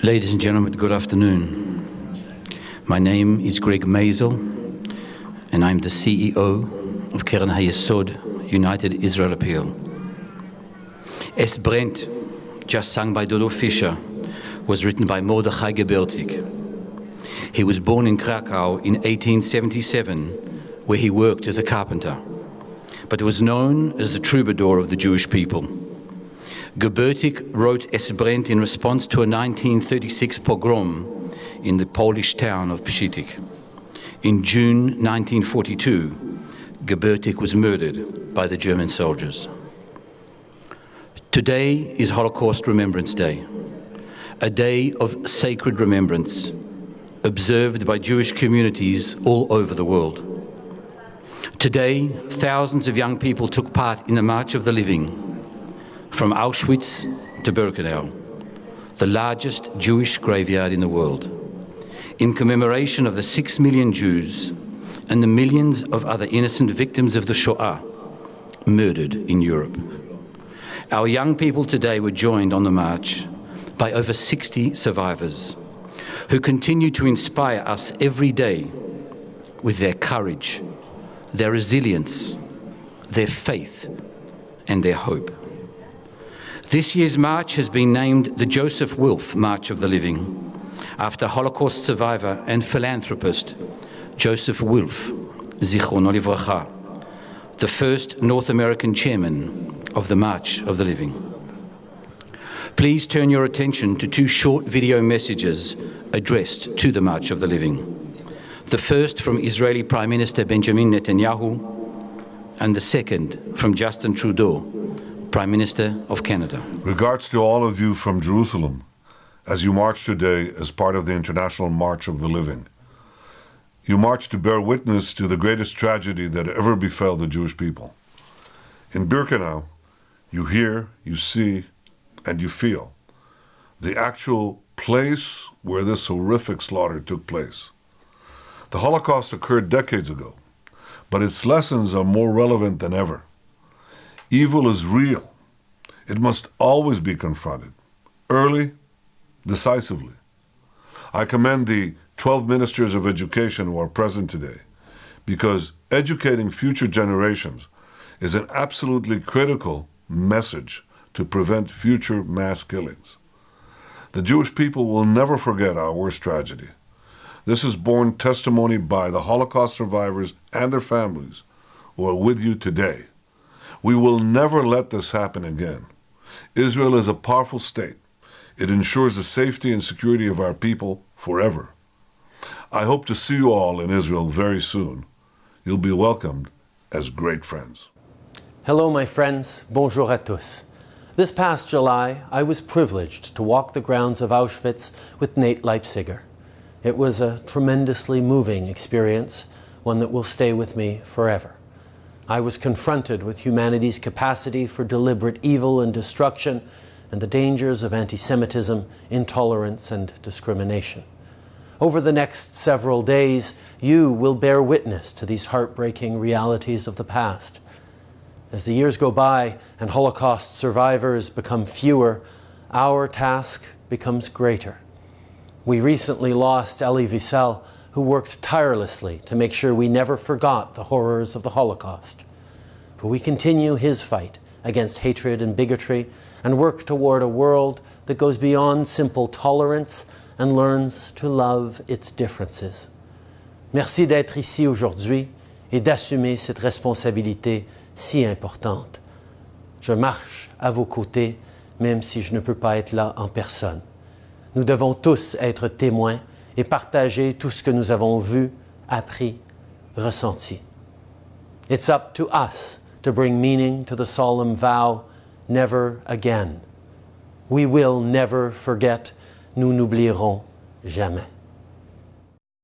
Ladies and gentlemen, good afternoon. My name is Greg Maisel, and I'm the CEO of Keren HaYesod United Israel Appeal. Es brennt, just sung by Dodo Fischer, was written by Mordechai Gebertig. He was born in Krakow in 1877, where he worked as a carpenter, but was known as the troubadour of the Jewish people. Gebertig wrote Es brennt in response to a 1936 pogrom in the Polish town of Pshitik. In June 1942, Gebertig was murdered by the German soldiers. Today is Holocaust Remembrance Day, a day of sacred remembrance observed by Jewish communities all over the world. Today, thousands of young people took part in the March of the Living, from Auschwitz to Birkenau, the largest Jewish graveyard in the world, in commemoration of the 6 million Jews and the millions of other innocent victims of the Shoah murdered in Europe. Our young people today were joined on the march by over 60 survivors who continue to inspire us every day with their courage, their resilience, their faith, and their hope. This year's march has been named the Joseph Wolf March of the Living, after Holocaust survivor and philanthropist Joseph Wolf, Zichrono Livracha, the first North American chairman of the March of the Living. Please turn your attention to two short video messages addressed to the March of the Living. The first from Israeli Prime Minister Benjamin Netanyahu, and the second from Justin Trudeau, Prime Minister of Canada. Regards to all of you from Jerusalem as you march today as part of the International March of the Living. You march to bear witness to the greatest tragedy that ever befell the Jewish people. In Birkenau, you hear, you see, and you feel the actual place where this horrific slaughter took place. The Holocaust occurred decades ago, but its lessons are more relevant than ever. Evil is real. It must always be confronted, early, decisively. I commend the 12 ministers of education who are present today, because educating future generations is an absolutely critical message to prevent future mass killings. The Jewish people will never forget our worst tragedy. This is borne testimony by the Holocaust survivors and their families who are with you today. We will never let this happen again. Israel is a powerful state. It ensures the safety and security of our people forever. I hope to see you all in Israel very soon. You'll be welcomed as great friends. Hello, my friends. Bonjour à tous. This past July, I was privileged to walk the grounds of Auschwitz with Nate Leipziger. It was a tremendously moving experience, one that will stay with me forever. I was confronted with humanity's capacity for deliberate evil and destruction and the dangers of anti-Semitism, intolerance, and discrimination. Over the next several days, you will bear witness to these heartbreaking realities of the past. As the years go by and Holocaust survivors become fewer, our task becomes greater. We recently lost Elie Wiesel, who worked tirelessly to make sure we never forgot the horrors of the Holocaust. But we continue his fight against hatred and bigotry and work toward a world that goes beyond simple tolerance and learns to love its differences. Merci d'être ici aujourd'hui et d'assumer cette responsabilité si importante. Je marche à vos côtés, même si je ne peux pas être là en personne. Nous devons tous être témoins et partager tout ce que nous avons vu, appris, ressenti. It's up to us to bring meaning to the solemn vow, never again. We will never forget, nous n'oublierons jamais.